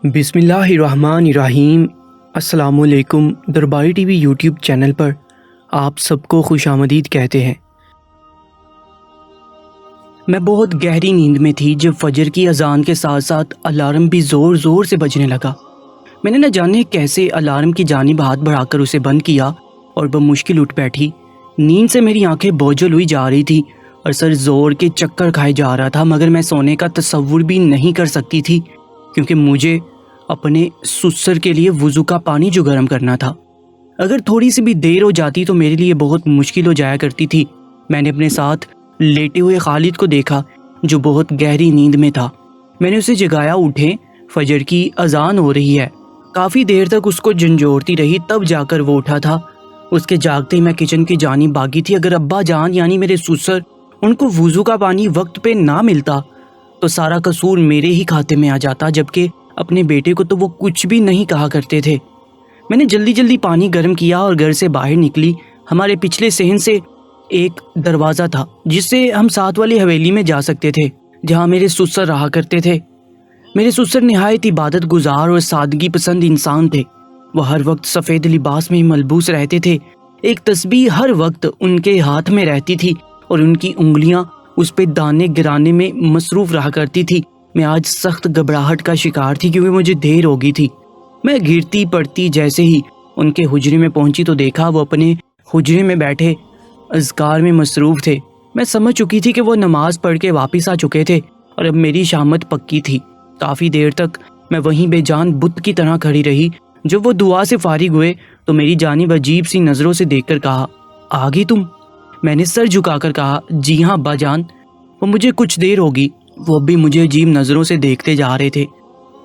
بسم اللہ الرحمن الرحیم۔ السلام علیکم۔ درباری ٹی وی یوٹیوب چینل پر آپ سب کو خوش آمدید کہتے ہیں۔ میں بہت گہری نیند میں تھی جب فجر کی اذان کے ساتھ ساتھ الارم بھی زور زور سے بجنے لگا۔ میں نے نہ جانے کیسے الارم کی جانب ہاتھ بڑھا کر اسے بند کیا اور بمشکل اٹھ بیٹھی۔ نیند سے میری آنکھیں بوجھل ہوئی جا رہی تھی اور سر زور کے چکر کھائے جا رہا تھا، مگر میں سونے کا تصور بھی نہیں کر سکتی تھی کیونکہ مجھے اپنے سسر کے لیے وضو کا پانی جو گرم کرنا تھا۔ اگر تھوڑی سی بھی دیر ہو جاتی تو میرے لیے بہت مشکل ہو جایا کرتی تھی۔ میں نے اپنے ساتھ لیٹے ہوئے خالد کو دیکھا جو بہت گہری نیند میں تھا۔ میں نے اسے جگایا، اٹھے، فجر کی اذان ہو رہی ہے۔ کافی دیر تک اس کو جھنجھوڑتی رہی، تب جا کر وہ اٹھا تھا۔ اس کے جاگتے ہی میں کچن کی جانب بھاگی تھی۔ اگر ابا جان یعنی میرے سسر ان کو وضو کا پانی وقت پہ نہ ملتا تو سارا قصور میرے ہی کھاتے میں آ جاتا، جبکہ اپنے بیٹے کو تو وہ کچھ بھی نہیں کہا کرتے تھے۔ میں نے جلدی جلدی پانی گرم کیا اور گھر سے باہر نکلی۔ ہمارے پچھلے صحن سے ایک دروازہ تھا جس سے ہم ساتھ والی حویلی میں جا سکتے تھے جہاں میرے سسر رہا کرتے تھے۔ میرے سسر نہایت عبادت گزار اور سادگی پسند انسان تھے۔ وہ ہر وقت سفید لباس میں ملبوس رہتے تھے۔ ایک تسبیح ہر وقت ان کے ہاتھ میں رہتی تھی اور ان کی انگلیاں اس پہ دانے گرانے میں مصروف رہا کرتی تھی۔ میں آج سخت گھبراہٹ کا شکار تھی کیونکہ مجھے دیر ہو گئی تھی۔ میں گرتی پڑتی جیسے ہی ان کے حجرے میں پہنچی تو دیکھا وہ اپنے حجرے میں بیٹھے اذکار میں مصروف تھے۔ میں سمجھ چکی تھی کہ وہ نماز پڑھ کے واپس آ چکے تھے اور اب میری شامت پکی تھی۔ کافی دیر تک میں وہیں بے جان بت کی طرح کھڑی رہی۔ جب وہ دعا سے فارغ ہوئے تو میری جانب عجیب سی نظروں سے دیکھ کر کہا، آ گئی تم؟ میں نے سر جھکا کر کہا، جی ہاں ابا جان۔ وہ مجھے کچھ دیر ہوگی۔ وہ بھی مجھے عجیب نظروں سے دیکھتے جا رہے تھے۔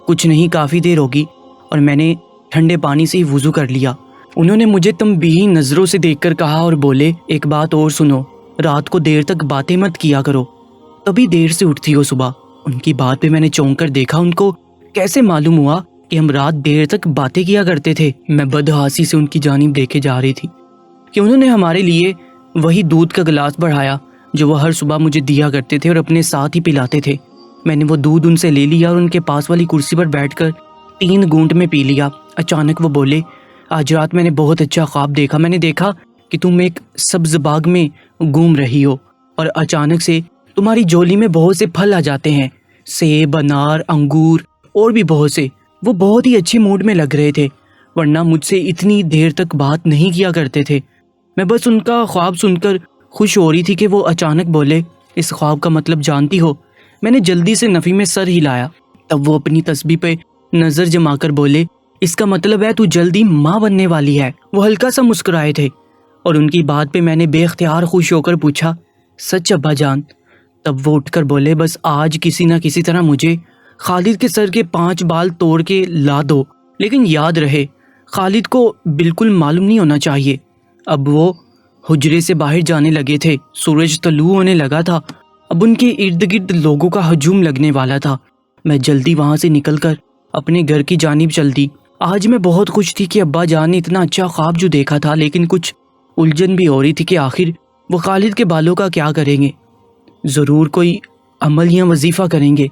کچھ نہیں، کافی دیر ہوگی، اور میں نے ٹھنڈے پانی سے ہی وضو کر لیا۔ انہوں نے مجھے تنبیہی نظروں سے دیکھ کر کہا اور بولے، ایک بات اور سنو، رات کو دیر تک باتیں مت کیا کرو، تبھی دیر سے اٹھتی ہو صبح۔ ان کی بات پہ میں نے چونک کر دیکھا، ان کو کیسے معلوم ہوا کہ ہم رات دیر تک باتیں کیا کرتے تھے؟ میں بدحاسی سے ان کی جانب دیکھے جا رہی تھی کہ انہوں نے ہمارے لیے وہی دودھ کا گلاس بڑھایا جو وہ ہر صبح مجھے دیا کرتے تھے اور اپنے ساتھ ہی پلاتے تھے۔ میں نے وہ دودھ ان سے لے لیا اور ان کے پاس والی کرسی پر بیٹھ کر 3 گھونٹ میں پی لیا۔ اچانک وہ بولے، آج رات میں نے بہت اچھا خواب دیکھا۔ میں نے دیکھا کہ تم ایک سبز باغ میں گھوم رہی ہو اور اچانک سے تمہاری جولی میں بہت سے پھل آ جاتے ہیں، سیب، انار، انگور اور بھی بہت سے۔ وہ بہت ہی اچھے موڈ میں لگ رہے تھے، ورنہ مجھ سے اتنی دیر تک بات نہیں کیا کرتے تھے۔ میں بس ان کا خواب سن کر خوش ہو رہی تھی کہ وہ اچانک بولے، اس خواب کا مطلب جانتی ہو؟ میں نے جلدی سے نفی میں سر ہلایا۔ تب وہ اپنی تسبیح پہ نظر جما کر بولے، اس کا مطلب ہے تو جلدی ماں بننے والی ہے۔ وہ ہلکا سا مسکرائے تھے اور ان کی بات پہ میں نے بے اختیار خوش ہو کر پوچھا، سچ ابا جان؟ تب وہ اٹھ کر بولے، بس آج کسی نہ کسی طرح مجھے خالد کے سر کے 5 بال توڑ کے لا دو، لیکن یاد رہے خالد کو بالکل معلوم نہیں ہونا چاہیے۔ اب وہ حجرے سے باہر جانے لگے تھے۔ سورج طلوع ہونے لگا تھا۔ اب ان کے ارد گرد لوگوں کا ہجوم لگنے والا تھا۔ میں جلدی وہاں سے نکل کر اپنے گھر کی جانب چل دی۔ آج میں بہت خوش تھی کہ ابا جان نے اتنا اچھا خواب جو دیکھا تھا، لیکن کچھ الجھن بھی ہو رہی تھی کہ آخر وہ خالد کے بالوں کا کیا کریں گے؟ ضرور کوئی عمل یا وظیفہ کریں گے۔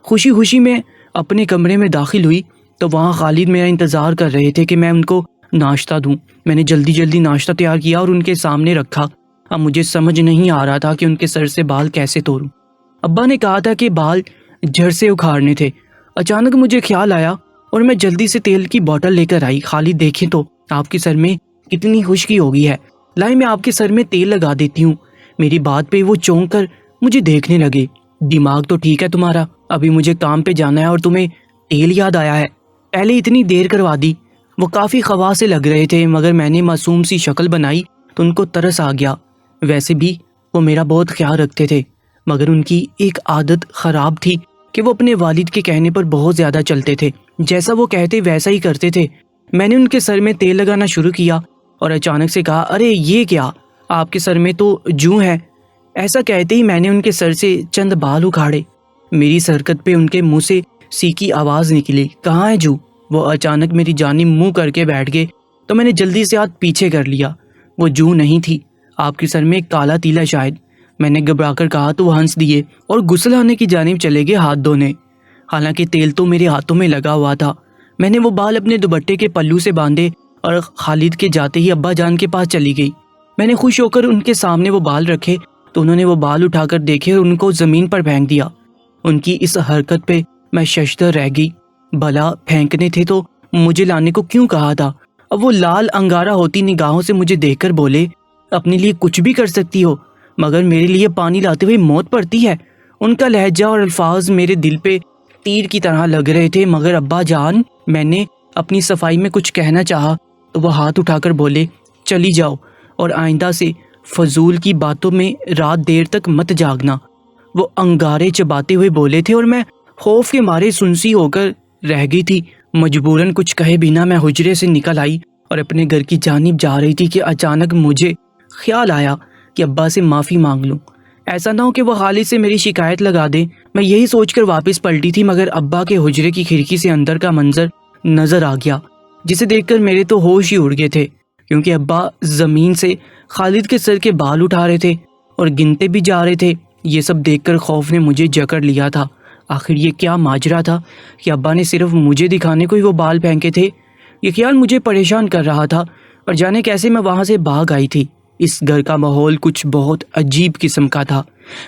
خوشی خوشی میں اپنے کمرے میں داخل ہوئی تو وہاں خالد میرا انتظار کر رہے تھے کہ میں ان کو ناشتہ دوں۔ میں نے جلدی جلدی ناشتہ تیار کیا اور ان کے سامنے رکھا۔ اب مجھے سمجھ نہیں آ رہا تھا کہ ان کے سر سے بال کیسے توڑوں۔ ابا نے کہا تھا کہ بال جڑ سے اکھاڑنے تھے۔ اچانک مجھے خیال آیا اور میں جلدی سے تیل کی بوتل لے کر آئی۔ خالد دیکھیں تو آپ کے سر میں کتنی خشکی ہو گئی ہے، لائے میں آپ کے سر میں تیل لگا دیتی ہوں۔ میری بات پہ وہ چونک کر مجھے دیکھنے لگے۔ دماغ تو ٹھیک ہے تمہارا؟ ابھی مجھے کام پہ جانا ہے اور تمہیں تیل یاد آیا ہے؟ پہلے اتنی دیر کروا دی۔ وہ کافی خواہ سے لگ رہے تھے، مگر میں نے معصوم سی شکل بنائی تو ان کو ترس آ گیا۔ ویسے بھی وہ میرا بہت خیال رکھتے تھے، مگر ان کی ایک عادت خراب تھی کہ وہ اپنے والد کے کہنے پر بہت زیادہ چلتے تھے۔ جیسا وہ کہتے ویسا ہی کرتے تھے۔ میں نے ان کے سر میں تیل لگانا شروع کیا اور اچانک سے کہا، ارے یہ کیا؟ آپ کے سر میں تو جوں ہے۔ ایسا کہتے ہی میں نے ان کے سر سے چند بال اکھاڑے۔ میری حرکت پہ ان کے منہ سے سیکی آواز نکلی، کہاں ہے جو؟ وہ اچانک میری جانب منہ کر کے بیٹھ گئے تو میں نے جلدی سے ہاتھ پیچھے کر لیا۔ وہ جو نہیں تھی، آپ کے سر میں ایک کالا تیلا شاید۔ میں نے گھبرا کر کہا تو وہ ہنس دیے اور غسل خانے کی جانب چلے گئے ہاتھ دھونے۔ حالانکہ تیل تو میرے ہاتھوں میں لگا ہوا تھا۔ میں نے وہ بال اپنے دوپٹے کے پلو سے باندھے اور خالد کے جاتے ہی ابا جان کے پاس چلی گئی۔ میں نے خوش ہو کر ان کے سامنے وہ بال رکھے تو انہوں نے وہ بال اٹھا کر دیکھے اور ان کو زمین پر پھینک دیا۔ ان کی اس حرکت پہ میں ششدر رہ گئی۔ بھلا پھینکنے تھے تو مجھے لانے کو کیوں کہا تھا؟ اب وہ لال انگارہ ہوتی نگاہوں سے مجھے دیکھ کر بولے، اپنے لیے کچھ بھی کر سکتی ہو مگر میرے لیے پانی لاتے ہوئے موت پڑتی ہے۔ ان کا لہجہ اور الفاظ میرے دل پہ تیر کی طرح لگ رہے تھے۔ مگر ابا جان، میں نے اپنی صفائی میں کچھ کہنا چاہا تو وہ ہاتھ اٹھا کر بولے، چلی جاؤ اور آئندہ سے فضول کی باتوں میں رات دیر تک مت جاگنا۔ وہ انگارے چباتے ہوئے بولے تھے اور میں خوف کے مارے سنسی ہو کر رہ گئی تھی۔ مجبوراً کچھ کہے بنا میں حجرے سے نکل آئی اور اپنے گھر کی جانب جا رہی تھی کہ اچانک مجھے خیال آیا کہ ابا سے معافی مانگ لوں، ایسا نہ ہو کہ وہ خالد سے میری شکایت لگا دے۔ میں یہی سوچ کر واپس پلٹی تھی مگر ابا کے حجرے کی کھڑکی سے اندر کا منظر نظر آ گیا، جسے دیکھ کر میرے تو ہوش ہی اڑ گئے تھے، کیونکہ ابا زمین سے خالد کے سر کے بال اٹھا رہے تھے اور گنتے بھی جا رہے تھے۔ یہ سب دیکھ کر خوف نے مجھے جکڑ لیا تھا۔ آخر یہ کیا ماجرا تھا کہ ابا نے صرف مجھے دکھانے کو ہی وہ بال پھینکے تھے؟ یہ خیال مجھے پریشان کر رہا تھا اور جانے کیسے میں وہاں سے بھاگ آئی تھی۔ اس گھر کا ماحول کچھ بہت عجیب قسم کا تھا۔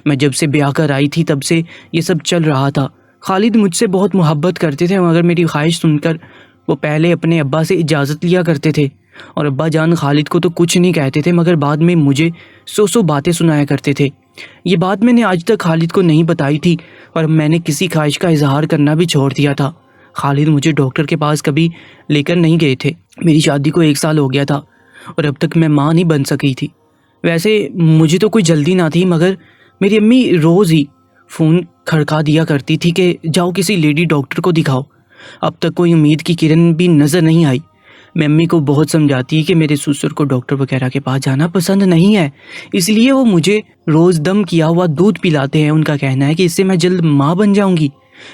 میں جب سے بیاہ کر آئی تھی تب سے یہ سب چل رہا تھا۔ خالد مجھ سے بہت محبت کرتے تھے مگر میری خواہش سن کر وہ پہلے اپنے ابا سے اجازت لیا کرتے تھے، اور ابا جان خالد کو تو کچھ نہیں کہتے تھے مگر بعد میں مجھے سو باتیں سنایا کرتے تھے۔ یہ بات میں نے آج تک خالد کو نہیں بتائی تھی اور میں نے کسی خواہش کا اظہار کرنا بھی چھوڑ دیا تھا۔ خالد مجھے ڈاکٹر کے پاس کبھی لے کر نہیں گئے تھے۔ میری شادی کو 1 سال ہو گیا تھا اور اب تک میں ماں نہیں بن سکی تھی۔ ویسے مجھے تو کوئی جلدی نہ تھی مگر میری امی روز ہی فون کھڑکا دیا کرتی تھی کہ جاؤ کسی لیڈی ڈاکٹر کو دکھاؤ۔ اب تک کوئی امید کی کرن بھی نظر نہیں آئی۔ میں امی کو بہت سمجھاتی کہ میرے سسر کو ڈاکٹر وغیرہ کے پاس جانا پسند نہیں ہے، اس لیے وہ مجھے روز دم کیا ہوا دودھ پلاتے ہیں۔ ان کا کہنا ہے کہ اس سے میں جلد ماں بن جاؤں گی۔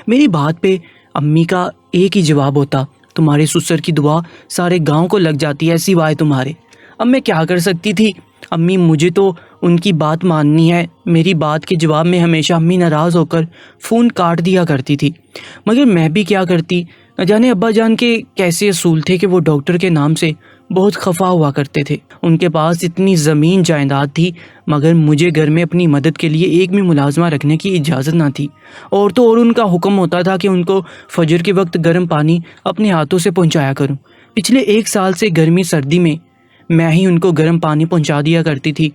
میری بات پہ امی کا ایک ہی جواب ہوتا، تمہارے سسر کی دعا سارے گاؤں کو لگ جاتی ہے سوائے تمہارے۔ اب میں کیا کر سکتی تھی؟ امی مجھے تو ان کی بات ماننی ہے۔ میری بات کے جواب میں ہمیشہ امی ناراض ہو کر فون کاٹ دیا کرتی تھی، مگر میں بھی کیا کرتی؟ نہ جانے ابا جان کے کیسے اصول تھے کہ وہ ڈاکٹر کے نام سے بہت خفا ہوا کرتے تھے۔ ان کے پاس اتنی زمین جائیداد تھی مگر مجھے گھر میں اپنی مدد کے لیے ایک بھی ملازمہ رکھنے کی اجازت نہ تھی، اور تو اور ان کا حکم ہوتا تھا کہ ان کو فجر کے وقت گرم پانی اپنے ہاتھوں سے پہنچایا کروں۔ پچھلے 1 سال سے گرمی سردی میں ہی ان کو گرم پانی پہنچا دیا کرتی تھی۔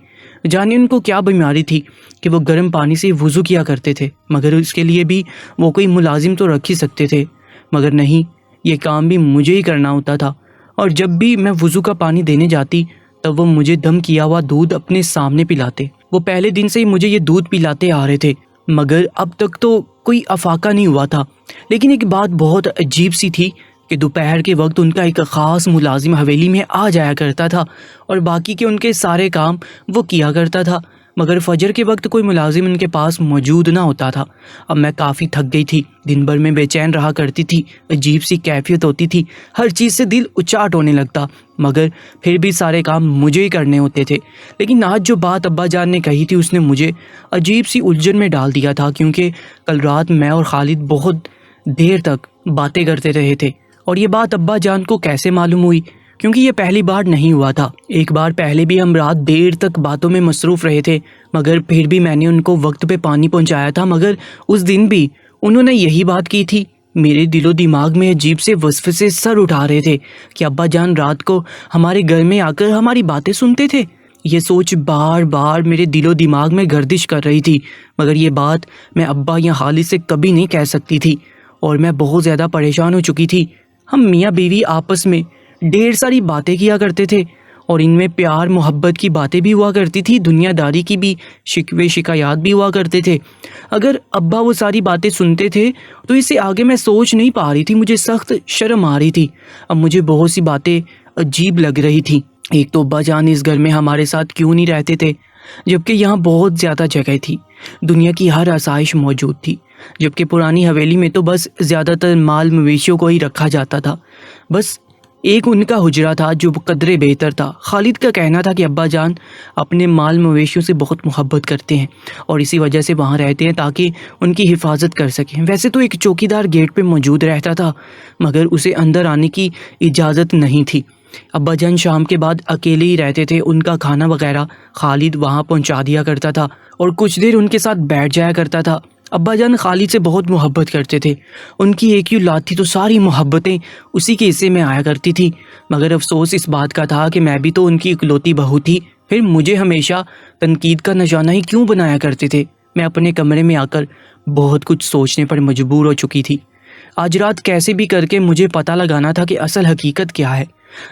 جانے ان کو کیا بیماری تھی کہ وہ گرم پانی سے وضو کیا کرتے تھے، مگر اس کے لیے بھی وہ کوئی ملازم تو رکھ ہی سکتے تھے، مگر نہیں، یہ کام بھی مجھے ہی کرنا ہوتا تھا۔ اور جب بھی میں وضو کا پانی دینے جاتی تب وہ مجھے دم کیا ہوا دودھ اپنے سامنے پلاتے۔ وہ پہلے دن سے ہی مجھے یہ دودھ پلاتے آ رہے تھے مگر اب تک تو کوئی افاقہ نہیں ہوا تھا۔ لیکن ایک بات بہت عجیب سی تھی کہ دوپہر کے وقت ان کا ایک خاص ملازم حویلی میں آ جایا کرتا تھا اور باقی کے ان کے سارے کام وہ کیا کرتا تھا، مگر فجر کے وقت کوئی ملازم ان کے پاس موجود نہ ہوتا تھا۔ اب میں کافی تھک گئی تھی، دن بھر میں بے چین رہا کرتی تھی، عجیب سی کیفیت ہوتی تھی، ہر چیز سے دل اچاٹ ہونے لگتا، مگر پھر بھی سارے کام مجھے ہی کرنے ہوتے تھے۔ لیکن آج جو بات ابا جان نے کہی تھی اس نے مجھے عجیب سی الجھن میں ڈال دیا تھا، کیونکہ کل رات میں اور خالد بہت دیر تک باتیں کرتے رہے تھے، اور یہ بات ابا جان کو کیسے معلوم ہوئی؟ کیونکہ یہ پہلی بار نہیں ہوا تھا۔ ایک بار پہلے بھی ہم رات دیر تک باتوں میں مصروف رہے تھے مگر پھر بھی میں نے ان کو وقت پہ پانی پہنچایا تھا، مگر اس دن بھی انہوں نے یہی بات کی تھی۔ میرے دل و دماغ میں عجیب سے وسوسے سر اٹھا رہے تھے کہ ابا جان رات کو ہمارے گھر میں آ کر ہماری باتیں سنتے تھے۔ یہ سوچ بار بار میرے دل و دماغ میں گردش کر رہی تھی، مگر یہ بات میں ابا یا خالد سے کبھی نہیں کہہ سکتی تھی، اور میں بہت زیادہ پریشان ہو چکی تھی۔ ہم میاں بیوی آپس میں ڈھیر ساری باتیں کیا کرتے تھے اور ان میں پیار محبت کی باتیں بھی ہوا کرتی تھی، دنیا داری کی بھی شکوے شکایات بھی ہوا کرتے تھے۔ اگر ابا وہ ساری باتیں سنتے تھے تو اس سے آگے میں سوچ نہیں پا رہی تھی، مجھے سخت شرم آ رہی تھی۔ اب مجھے بہت سی باتیں عجیب لگ رہی تھی۔ ایک تو ابا جان اس گھر میں ہمارے ساتھ کیوں نہیں رہتے تھے جبکہ یہاں بہت زیادہ جگہ تھی، دنیا کی ہر آسائش موجود تھی، جبکہ پرانی حویلی میں تو بس زیادہ تر مال مویشیوں کو ہی رکھا جاتا تھا۔ بس ایک ان کا حجرہ تھا جو قدرے بہتر تھا۔ خالد کا کہنا تھا کہ ابا جان اپنے مال مویشیوں سے بہت محبت کرتے ہیں اور اسی وجہ سے وہاں رہتے ہیں تاکہ ان کی حفاظت کر سکیں۔ ویسے تو ایک چوکیدار گیٹ پہ موجود رہتا تھا مگر اسے اندر آنے کی اجازت نہیں تھی۔ ابا جان شام کے بعد اکیلے ہی رہتے تھے، ان کا کھانا وغیرہ خالد وہاں پہنچا دیا کرتا تھا اور کچھ دیر ان کے ساتھ بیٹھ جایا کرتا تھا۔ ابا جان خالد سے بہت محبت کرتے تھے، ان کی ایک ہی اولاد تھی تو ساری محبتیں اسی کے حصے میں آیا کرتی تھی، مگر افسوس اس بات کا تھا کہ میں بھی تو ان کی اکلوتی بہو تھی، پھر مجھے ہمیشہ تنقید کا نشانہ ہی کیوں بنایا کرتے تھے۔ میں اپنے کمرے میں آ کر بہت کچھ سوچنے پر مجبور ہو چکی تھی۔ آج رات کیسے بھی کر کے مجھے پتہ لگانا تھا کہ اصل حقیقت کیا ہے۔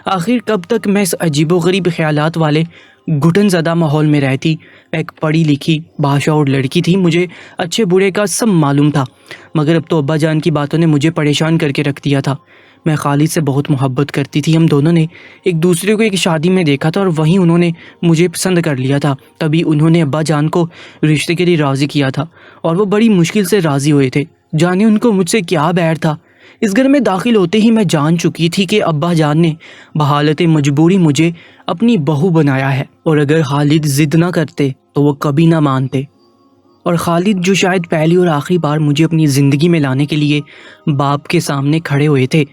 آخر کب تک میں اس عجیب و غریب خیالات والے گھٹن زدہ ماحول میں رہتی۔ میں ایک پڑھی لکھی بادشاہ اور لڑکی تھی، مجھے اچھے برے کا سب معلوم تھا، مگر اب تو ابا جان کی باتوں نے مجھے پریشان کر کے رکھ دیا تھا۔ میں خالد سے بہت محبت کرتی تھی، ہم دونوں نے ایک دوسرے کو ایک شادی میں دیکھا تھا اور وہیں انہوں نے مجھے پسند کر لیا تھا۔ تبھی انہوں نے ابا جان کو رشتے کے لیے راضی کیا تھا اور وہ بڑی مشکل سے راضی ہوئے تھے۔ جانے ان کو مجھ سے کیا بیر تھا۔ اس گھر میں داخل ہوتے ہی میں جان چکی تھی کہ ابا جان نے بحالت مجبوری مجھے اپنی بہو بنایا ہے، اور اگر خالد ضد نہ کرتے تو وہ کبھی نہ مانتے۔ اور خالد جو شاید پہلی اور آخری بار مجھے اپنی زندگی میں لانے کے لیے باپ کے سامنے کھڑے ہوئے تھے،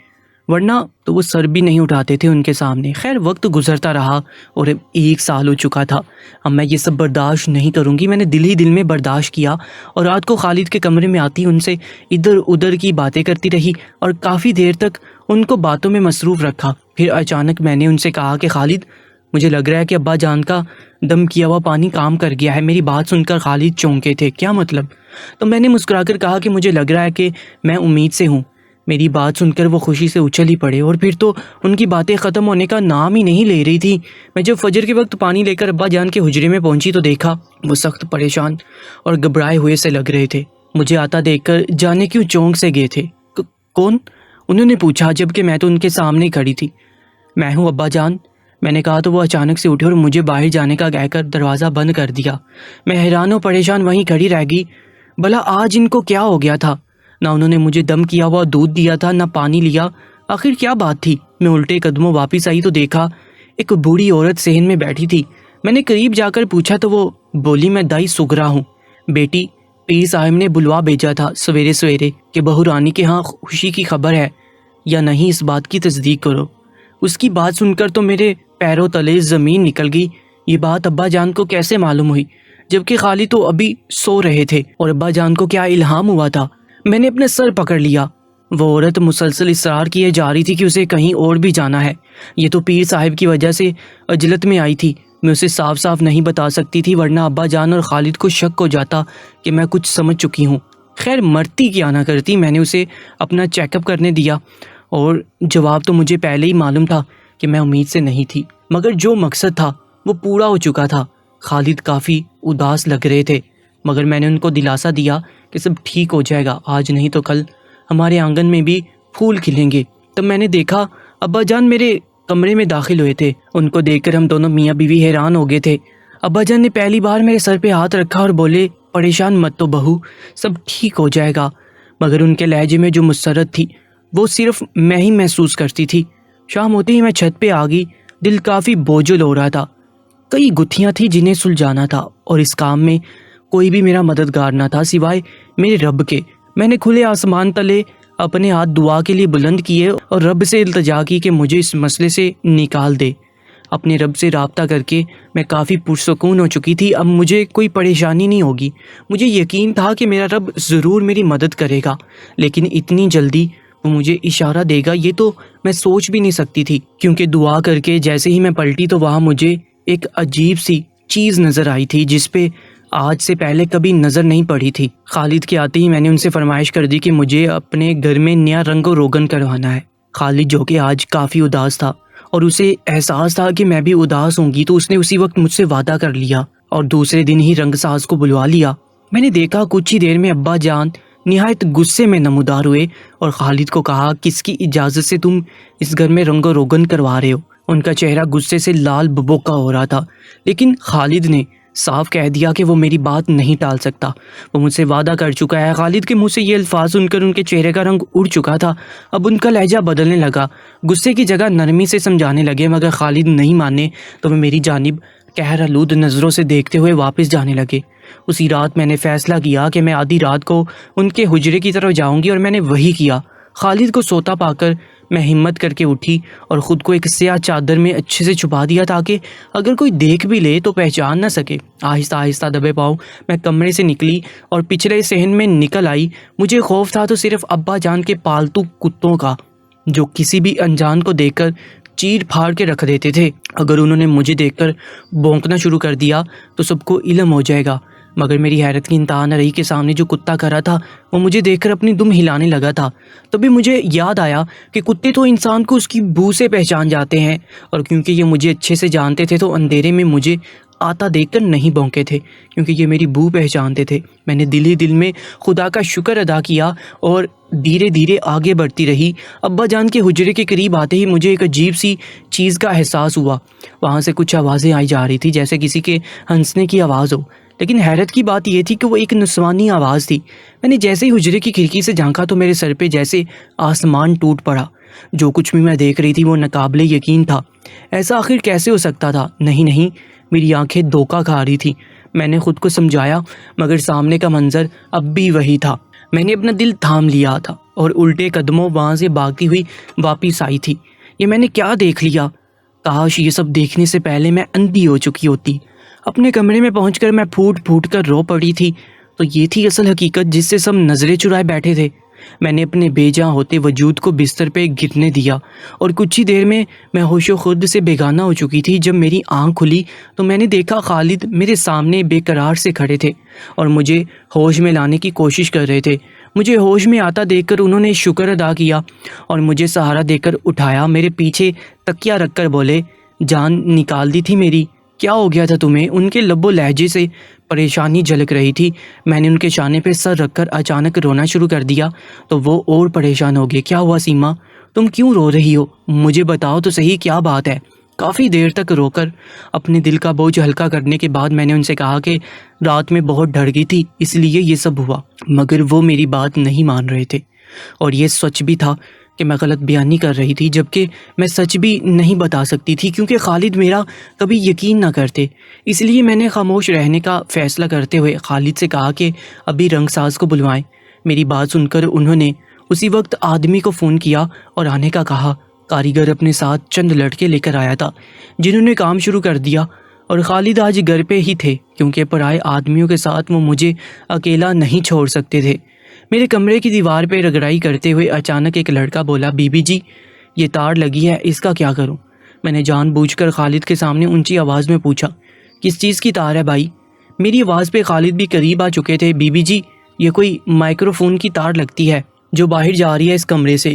ورنہ تو وہ سر بھی نہیں اٹھاتے تھے ان کے سامنے۔ خیر وقت گزرتا رہا اور اب 1 سال ہو چکا تھا۔ اب میں یہ سب برداشت نہیں کروں گی۔ میں نے دل ہی دل میں برداشت کیا اور رات کو خالد کے کمرے میں آتی ان سے ادھر ادھر کی باتیں کرتی رہی اور کافی دیر تک ان کو باتوں میں مصروف رکھا۔ پھر اچانک میں نے ان سے کہا کہ خالد، مجھے لگ رہا ہے کہ ابا جان کا دم کیا ہوا پانی کام کر گیا ہے۔ میری بات سن کر خالد چونکے تھے۔ کیا مطلب؟ تو میں نے مسکرا کر کہا کہ مجھے لگ رہا ہے کہ میں امید سے ہوں۔ میری بات سن کر وہ خوشی سے اچھل ہی پڑے اور پھر تو ان کی باتیں ختم ہونے کا نام ہی نہیں لے رہی تھی۔ میں جب فجر کے وقت پانی لے کر ابا جان کے حجرے میں پہنچی تو دیکھا وہ سخت پریشان اور گھبرائے ہوئے سے لگ رہے تھے۔ مجھے آتا دیکھ کر جانے کیوں چونک سے گئے تھے۔ کون؟ انہوں نے پوچھا، جبکہ میں تو ان کے سامنے کھڑی تھی۔ میں ہوں ابا جان، میں نے کہا تو وہ اچانک سے اٹھے اور مجھے باہر جانے کا کہہ کر دروازہ بند کر دیا۔ میں حیران و پریشان وہیں کھڑی رہ گئی۔ بھلا آج ان کو کیا ہو گیا تھا؟ نہ انہوں نے مجھے دم کیا ہوا دودھ دیا تھا، نہ پانی لیا۔ آخر کیا بات تھی؟ میں الٹے قدموں واپس آئی تو دیکھا ایک بوڑھی عورت صحن میں بیٹھی تھی۔ میں نے قریب جا کر پوچھا تو وہ بولی، میں دائی سگرا ہوں بیٹی، پیر صاحب نے بلوا بھیجا تھا سویرے سویرے کہ بہو رانی کے ہاں خوشی کی خبر ہے یا نہیں، اس بات کی تصدیق کرو۔ اس کی بات سن کر تو میرے پیروں تلے زمین نکل گئی۔ یہ بات ابا جان کو کیسے معلوم ہوئی جبکہ خالد تو ابھی سو رہے تھے؟ اور ابا جان کو کیا الہام ہوا تھا؟ میں نے اپنے سر پکڑ لیا۔ وہ عورت مسلسل اصرار کیے جا رہی تھی کہ اسے کہیں اور بھی جانا ہے۔ یہ تو پیر صاحب کی وجہ سے عجلت میں آئی تھی۔ میں اسے صاف صاف نہیں بتا سکتی تھی ورنہ ابا جان اور خالد کو شک ہو جاتا کہ میں کچھ سمجھ چکی ہوں۔ خیر مرتی کیا نہ کرتی، میں نے اسے اپنا چیک اپ کرنے دیا اور جواب تو مجھے پہلے ہی معلوم تھا کہ میں امید سے نہیں تھی، مگر جو مقصد تھا وہ پورا ہو چکا تھا۔ خالد کافی اداس لگ رہے تھے مگر میں نے ان کو دلاسا دیا کہ سب ٹھیک ہو جائے گا، آج نہیں تو کل ہمارے آنگن میں بھی پھول کھلیں گے۔ تب میں نے دیکھا ابا جان میرے کمرے میں داخل ہوئے تھے۔ ان کو دیکھ کر ہم دونوں میاں بیوی حیران ہو گئے تھے۔ ابا جان نے پہلی بار میرے سر پہ ہاتھ رکھا اور بولے، پریشان مت تو بہو، سب ٹھیک ہو جائے گا۔ مگر ان کے لہجے میں جو مسرت تھی وہ صرف میں ہی محسوس کرتی تھی۔ شام ہوتے ہی میں چھت پہ آ گئی، دل کافی بوجھل ہو رہا تھا۔ کئی گتھیاں تھیں جنہیں سلجھانا تھا اور اس کام میں کوئی بھی میرا مددگار نہ تھا سوائے میرے رب کے۔ میں نے کھلے آسمان تلے اپنے ہاتھ دعا کے لیے بلند کیے اور رب سے التجا کی کہ مجھے اس مسئلے سے نکال دے۔ اپنے رب سے رابطہ کر کے میں کافی پرسکون ہو چکی تھی۔ اب مجھے کوئی پریشانی نہیں ہوگی۔ مجھے یقین تھا کہ میرا رب ضرور میری مدد کرے گا، لیکن اتنی جلدی وہ مجھے اشارہ دے گا یہ تو میں سوچ بھی نہیں سکتی تھی، کیونکہ دعا کر کے جیسے ہی میں پلٹی تو وہاں مجھے ایک عجیب سی چیز نظر آئی تھی جس پہ آج سے پہلے کبھی نظر نہیں پڑی تھی۔ خالد کے آتے ہی میں نے ان سے فرمائش کر دی کہ مجھے اپنے گھر میں نیا رنگ و روگن کروانا ہے۔ خالد جو کہ آج کافی اداس تھا اور اسے احساس تھا کہ میں بھی اداس ہوں گی، تو اس نے اسی وقت مجھ سے وعدہ کر لیا اور دوسرے دن ہی رنگ ساز کو بلوا لیا۔ میں نے دیکھا کچھ ہی دیر میں ابا جان نہایت غصے میں نمودار ہوئے اور خالد کو کہا، کس کی اجازت سے تم اس گھر میں رنگ و روگن کروا رہے ہو؟ ان کا چہرہ غصے سے لال ببوکا ہو رہا تھا، لیکن خالد نے صاف کہہ دیا کہ وہ میری بات نہیں ٹال سکتا، وہ مجھ سے وعدہ کر چکا ہے۔ خالد کے منہ سے یہ الفاظ سن کر ان کے چہرے کا رنگ اڑ چکا تھا، اب ان کا لہجہ بدلنے لگا، غصے کی جگہ نرمی سے سمجھانے لگے، مگر خالد نہیں مانے تو وہ میری جانب قہر آلود نظروں سے دیکھتے ہوئے واپس جانے لگے۔ اسی رات میں نے فیصلہ کیا کہ میں آدھی رات کو ان کے حجرے کی طرف جاؤں گی، اور میں نے وہی کیا۔ خالد کو سوتا پا کر میں ہمت کر کے اٹھی اور خود کو ایک سیاہ چادر میں اچھے سے چھپا دیا تاکہ اگر کوئی دیکھ بھی لے تو پہچان نہ سکے۔ آہستہ آہستہ دبے پاؤں میں کمرے سے نکلی اور پچھلے صحن میں نکل آئی۔ مجھے خوف تھا تو صرف ابا جان کے پالتو کتوں کا، جو کسی بھی انجان کو دیکھ کر چیر پھاڑ کے رکھ دیتے تھے۔ اگر انہوں نے مجھے دیکھ کر بھونکنا شروع کر دیا تو سب کو علم ہو جائے گا، مگر میری حیرت کی انتہا نہ رہی کہ سامنے جو کتا کھڑا تھا وہ مجھے دیکھ کر اپنی دم ہلانے لگا تھا۔ تبھی مجھے یاد آیا کہ کتے تو انسان کو اس کی بو سے پہچان جاتے ہیں، اور کیونکہ یہ مجھے اچھے سے جانتے تھے تو اندھیرے میں مجھے آتا دیکھ کر نہیں بھونکے تھے، کیونکہ یہ میری بو پہچانتے تھے۔ میں نے دل ہی دل میں خدا کا شکر ادا کیا اور دھیرے دھیرے آگے بڑھتی رہی۔ ابا جان کے حجرے کے قریب آتے ہی مجھے ایک عجیب سی چیز کا احساس ہوا۔ وہاں سے کچھ آوازیں آئی جا رہی تھی جیسے کسی کے ہنسنے کی آواز ہو، لیکن حیرت کی بات یہ تھی کہ وہ ایک نسوانی آواز تھی۔ میں نے جیسے ہی حجرے کی کھڑکی سے جھانکا تو میرے سر پہ جیسے آسمان ٹوٹ پڑا۔ جو کچھ بھی میں دیکھ رہی تھی وہ ناقابل یقین تھا۔ ایسا آخر کیسے ہو سکتا تھا؟ نہیں، میری آنکھیں دھوکہ کھا رہی تھی۔ میں نے خود کو سمجھایا، مگر سامنے کا منظر اب بھی وہی تھا۔ میں نے اپنا دل تھام لیا تھا اور الٹے قدموں وہاں سے بھاگتی ہوئی واپس آئی تھی۔ یہ میں نے کیا دیکھ لیا؟ کاش یہ سب دیکھنے سے پہلے میں اندھی ہو چکی ہوتی۔ اپنے کمرے میں پہنچ کر میں پھوٹ پھوٹ کر رو پڑی تھی۔ تو یہ تھی اصل حقیقت جس سے سب نظریں چرائے بیٹھے تھے۔ میں نے اپنے بے جاں ہوتے وجود کو بستر پہ گرنے دیا اور کچھ ہی دیر میں ہوش و خود سے بیگانہ ہو چکی تھی۔ جب میری آنکھ کھلی تو میں نے دیکھا خالد میرے سامنے بے قرار سے کھڑے تھے اور مجھے ہوش میں لانے کی کوشش کر رہے تھے۔ مجھے ہوش میں آتا دیکھ کر انہوں نے شکر ادا کیا اور مجھے سہارا دے کر اٹھایا۔ میرے پیچھے تکیہ رکھ کر بولے، جان نکال دی تھی میری، کیا ہو گیا تھا تمہیں؟ ان کے لب و لہجے سے پریشانی جھلک رہی تھی۔ میں نے ان کے شانے پہ سر رکھ کر اچانک رونا شروع کر دیا تو وہ اور پریشان ہو گئے۔ کیا ہوا سیما، تم کیوں رو رہی ہو؟ مجھے بتاؤ تو صحیح کیا بات ہے؟ کافی دیر تک رو کر اپنے دل کا بوجھ ہلکا کرنے کے بعد میں نے ان سے کہا کہ رات میں بہت ڈر گئی تھی اس لیے یہ سب ہوا، مگر وہ میری بات نہیں مان رہے تھے، اور یہ سچ بھی تھا کہ میں غلط بیانی کر رہی تھی، جبکہ میں سچ بھی نہیں بتا سکتی تھی کیونکہ خالد میرا کبھی یقین نہ کرتے۔ اس لیے میں نے خاموش رہنے کا فیصلہ کرتے ہوئے خالد سے کہا کہ ابھی رنگ ساز کو بلوائیں۔ میری بات سن کر انہوں نے اسی وقت آدمی کو فون کیا اور آنے کا کہا۔ کاریگر اپنے ساتھ چند لڑکے لے کر آیا تھا جنہوں نے کام شروع کر دیا، اور خالد آج گھر پہ ہی تھے کیونکہ پرائے آدمیوں کے ساتھ وہ مجھے اکیلا نہیں چھوڑ سکتے تھے۔ میرے کمرے کی دیوار پہ رگڑائی کرتے ہوئے اچانک ایک لڑکا بولا، بی بی جی یہ تار لگی ہے، اس کا کیا کروں؟ میں نے جان بوجھ کر خالد کے سامنے اونچی آواز میں پوچھا، کس چیز کی تار ہے بھائی؟ میری آواز پہ خالد بھی قریب آ چکے تھے۔ بی بی جی یہ کوئی مائکرو فون کی تار لگتی ہے جو باہر جا رہی ہے اس کمرے سے۔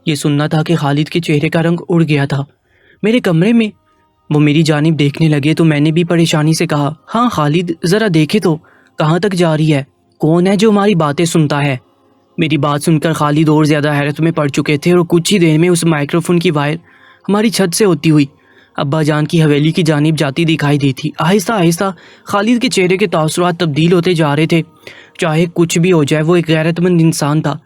یہ سننا تھا کہ خالد کے چہرے کا رنگ اڑ گیا تھا۔ میرے کمرے میں؟ وہ میری جانب دیکھنے لگے تو میں نے بھی پریشانی سے کہا، ہاں خالد ذرا دیکھے تو کہاں تک جا رہی ہے؟ کون ہے جو ہماری باتیں سنتا ہے؟ میری بات سن کر خالد اور زیادہ حیرت میں پڑ چکے تھے اور کچھ ہی دیر میں اس مائکرو فون کی وائر ہماری چھت سے ہوتی ہوئی ابا جان کی حویلی کی جانب جاتی دکھائی دی تھی۔ آہستہ آہستہ خالد کے چہرے کے تاثرات تبدیل ہوتے جا رہے تھے۔ چاہے کچھ بھی ہو جائے وہ ایک غیرت مند انسان تھا۔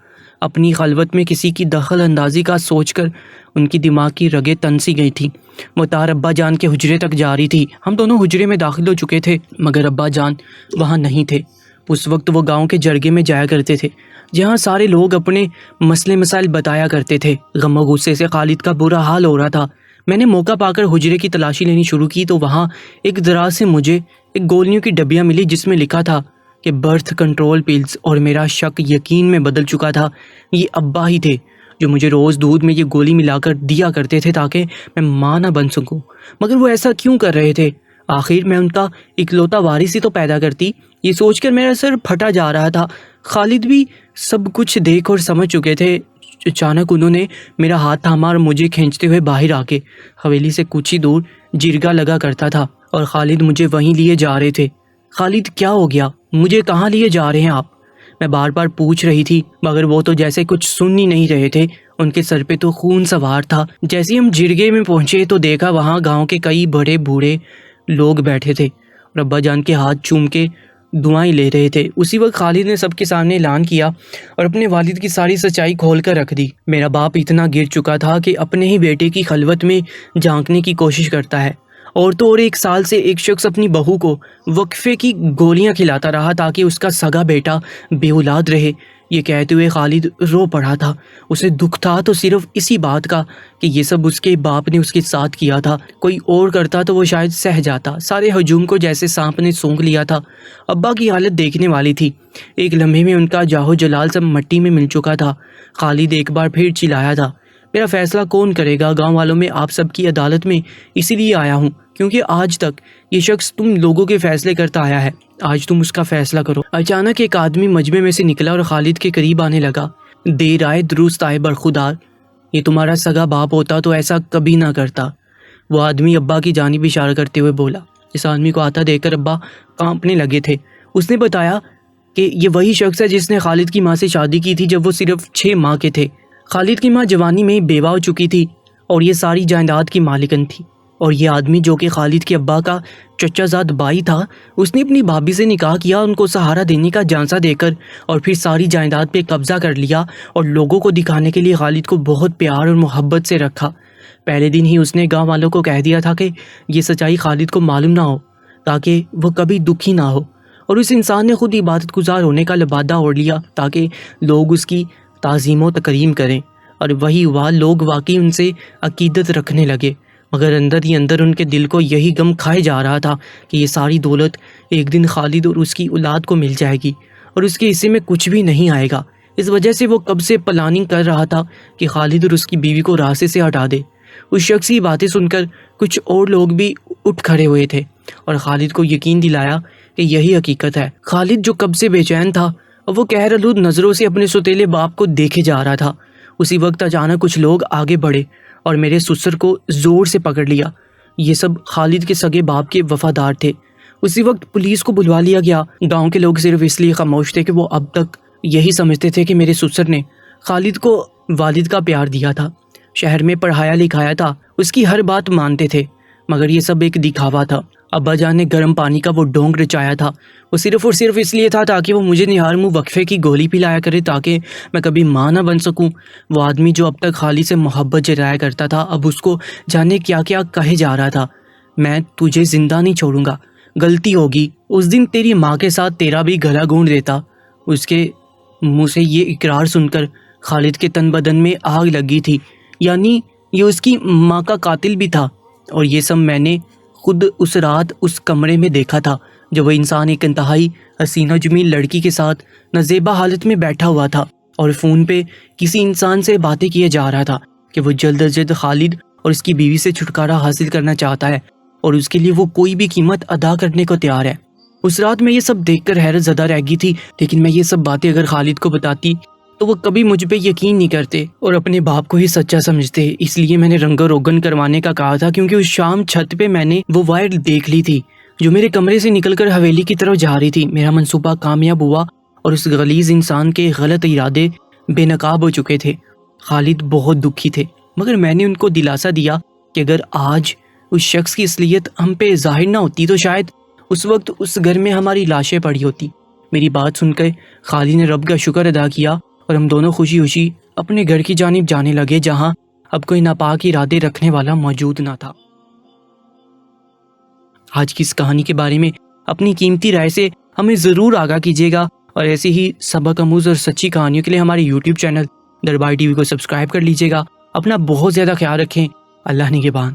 اپنی خلوت میں کسی کی دخل اندازی کا سوچ کر ان کی دماغ کی رگیں تن سی گئی تھی۔ وہ تار ابا جان کے حجرے تک جا رہی تھی۔ ہم دونوں حجرے میں داخل ہو چکے تھے مگر ابا جان وہاں نہیں تھے۔ اس وقت وہ گاؤں کے جرگے میں جایا کرتے تھے جہاں سارے لوگ اپنے مسئلے مسائل بتایا کرتے تھے۔ غم و غصے سے خالد کا برا حال ہو رہا تھا۔ میں نے موقع پا کر حجرے کی تلاشی لینی شروع کی تو وہاں ایک دراز سے مجھے ایک گولیوں کی ڈبیاں ملی جس میں لکھا تھا کہ برتھ کنٹرول پلز، اور میرا شک یقین میں بدل چکا تھا۔ یہ ابا ہی تھے جو مجھے روز دودھ میں یہ گولی ملا کر دیا کرتے تھے تاکہ میں ماں نہ بن سکوں، مگر وہ ایسا کیوں کر رہے تھے؟ آخر میں ان کا اکلوتا وارث ہی تو پیدا کرتی۔ یہ سوچ کر میرا سر پھٹا جا رہا تھا۔ خالد بھی سب کچھ دیکھ اور سمجھ چکے تھے۔ اچانک انہوں نے میرا ہاتھ تھاما اور مجھے کھینچتے ہوئے باہر آ کے حویلی سے کچھ ہی دور جرگا لگا کرتا تھا اور خالد مجھے وہیں لیے جا رہے تھے۔ خالد کیا ہو گیا؟ مجھے کہاں لیے جا رہے ہیں آپ؟ میں بار بار پوچھ رہی تھی مگر وہ تو جیسے کچھ سن ہی نہیں رہے تھے۔ ان کے سر پہ تو خون سوار تھا۔ جیسے ہم جرگے میں پہنچے تو دیکھا وہاں گاؤں کے کئی بڑے بوڑھے لوگ بیٹھے تھے اور ابا جان کے ہاتھ چوم کے دعائیں لے رہے تھے۔ اسی وقت خالد نے سب کے سامنے اعلان کیا اور اپنے والد کی ساری سچائی کھول کر رکھ دی۔ میرا باپ اتنا گر چکا تھا کہ اپنے ہی بیٹے کی خلوت میں جھانکنے کی کوشش کرتا ہے، اور تو اور 1 سال سے ایک شخص اپنی بہو کو وقفے کی گولیاں کھلاتا رہا تاکہ اس کا سگا بیٹا بے اولاد رہے۔ یہ کہتے ہوئے خالد رو پڑا تھا۔ اسے دکھ تھا تو صرف اسی بات کا کہ یہ سب اس کے باپ نے اس کے ساتھ کیا تھا۔ کوئی اور کرتا تو وہ شاید سہ جاتا۔ سارے ہجوم کو جیسے سانپ نے سونگھ لیا تھا۔ ابا کی حالت دیکھنے والی تھی۔ ایک لمحے میں ان کا جاہو جلال سب مٹی میں مل چکا تھا۔ خالد ایک بار پھر چلایا تھا، میرا فیصلہ کون کرے گا؟ گاؤں والوں میں آپ سب کی عدالت میں اسی لیے آیا ہوں کیونکہ آج تک یہ شخص تم لوگوں کے فیصلے کرتا آیا ہے، آج تم اس کا فیصلہ کرو۔ اچانک ایک آدمی مجمع میں سے نکلا اور خالد کے قریب آنے لگا۔ دیر آئے درست آئے برخودار، یہ تمہارا سگا باپ ہوتا تو ایسا کبھی نہ کرتا۔ وہ آدمی ابا کی جانب اشارہ کرتے ہوئے بولا۔ اس آدمی کو آتا دیکھ کر ابا کانپنے لگے تھے۔ اس نے بتایا کہ یہ وہی شخص ہے جس نے خالد کی ماں سے شادی کی تھی جب وہ صرف 6 ماہ کے تھے۔ خالد کی ماں جوانی میں بیوہ ہو چکی تھی اور یہ ساری جائیداد کی مالکن تھی، اور یہ آدمی جو کہ خالد کے ابا کا چچا زاد بھائی تھا، اس نے اپنی بھابھی سے نکاح کیا، ان کو سہارا دینے کا جھانسا دے کر اور پھر ساری جائیداد پہ قبضہ کر لیا، اور لوگوں کو دکھانے کے لیے خالد کو بہت پیار اور محبت سے رکھا۔ پہلے دن ہی اس نے گاؤں والوں کو کہہ دیا تھا کہ یہ سچائی خالد کو معلوم نہ ہو تاکہ وہ کبھی دکھی نہ ہو، اور اس انسان نے خود عبادت گزار ہونے کا لبادہ اوڑھ لیا تاکہ لوگ اس کی تعظیم و تکریم کریں، اور وہی ہوا، لوگ واقعی ان سے عقیدت رکھنے لگے، مگر اندر ہی اندر ان کے دل کو یہی غم کھائے جا رہا تھا کہ یہ ساری دولت ایک دن خالد اور اس کی اولاد کو مل جائے گی اور اس کے حصے میں کچھ بھی نہیں آئے گا۔ اس وجہ سے وہ کب سے پلاننگ کر رہا تھا کہ خالد اور اس کی بیوی کو راستے سے ہٹا دے۔ اس شخص کی باتیں سن کر کچھ اور لوگ بھی اٹھ کھڑے ہوئے تھے اور خالد کو یقین دلایا کہ یہی حقیقت ہے۔ خالد جو کب سے بے چین تھا، وہ قہر آلود نظروں سے اپنے سوتیلے باپ کو دیکھے جا رہا تھا۔ اسی وقت اچانک کچھ لوگ آگے بڑھے اور میرے سسر کو زور سے پکڑ لیا۔ یہ سب خالد کے سگے باپ کے وفادار تھے۔ اسی وقت پولیس کو بلوا لیا گیا۔ گاؤں کے لوگ صرف اس لیے خاموش تھے کہ وہ اب تک یہی سمجھتے تھے کہ میرے سسر نے خالد کو والد کا پیار دیا تھا، شہر میں پڑھایا لکھایا تھا، اس کی ہر بات مانتے تھے، مگر یہ سب ایک دکھاوا تھا۔ ابا جان نے گرم پانی کا وہ ڈونگ رچایا تھا، وہ صرف اور صرف اس لیے تھا تاکہ وہ مجھے نہار منہ وقفے کی گولی پلایا کرے تاکہ میں کبھی ماں نہ بن سکوں۔ وہ آدمی جو اب تک خالد سے محبت جتایا کرتا تھا، اب اس کو جانے کیا کیا کہے جا رہا تھا۔ میں تجھے زندہ نہیں چھوڑوں گا، غلطی ہوگی، اس دن تیری ماں کے ساتھ تیرا بھی گلا گھونٹ دیتا۔ اس کے منہ سے یہ اقرار سن کر خالد کے تن بدن میں آگ لگی تھی، یعنی یہ اس کی ماں کا قاتل بھی تھا۔ اور یہ سب میں نے خود اس رات اس کمرے میں دیکھا تھا جب وہ انسان ایک انتہائی حسینہ جمیل لڑکی کے ساتھ نازیبا حالت میں بیٹھا ہوا تھا اور فون پہ کسی انسان سے باتیں کیے جا رہا تھا کہ وہ جلد از جلد خالد اور اس کی بیوی سے چھٹکارا حاصل کرنا چاہتا ہے اور اس کے لیے وہ کوئی بھی قیمت ادا کرنے کو تیار ہے۔ اس رات میں یہ سب دیکھ کر حیرت زدہ رہ گئی تھی، لیکن میں یہ سب باتیں اگر خالد کو بتاتی تو وہ کبھی مجھ پہ یقین نہیں کرتے اور اپنے باپ کو ہی سچا سمجھتے۔ اس لیے میں نے رنگ و روگن کروانے کا کہا تھا، کیونکہ اس شام چھت پہ میں نے وہ وائر دیکھ لی تھی جو میرے کمرے سے نکل کر حویلی کی طرف جا رہی تھی۔ میرا منصوبہ کامیاب ہوا اور اس غلیظ انسان کے غلط ارادے بے نقاب ہو چکے تھے۔ خالد بہت دکھی تھے، مگر میں نے ان کو دلاسا دیا کہ اگر آج اس شخص کی اصلیت ہم پہ ظاہر نہ ہوتی تو شاید اس وقت اس گھر میں ہماری لاشیں پڑی ہوتی۔ میری بات سن کر خالد نے رب کا شکر ادا کیا اور ہم دونوں خوشی خوشی اپنے گھر کی جانب جانے لگے جہاں اب کوئی ناپاک ارادے رکھنے والا موجود نہ تھا۔ آج کی اس کہانی کے بارے میں اپنی قیمتی رائے سے ہمیں ضرور آگاہ کیجیے گا، اور ایسی ہی سبق آموز اور سچی کہانیوں کے لیے ہمارے یوٹیوب چینل دربار ٹی وی کو سبسکرائب کر لیجیے گا۔ اپنا بہت زیادہ خیال رکھیں۔ اللہ نگہبان۔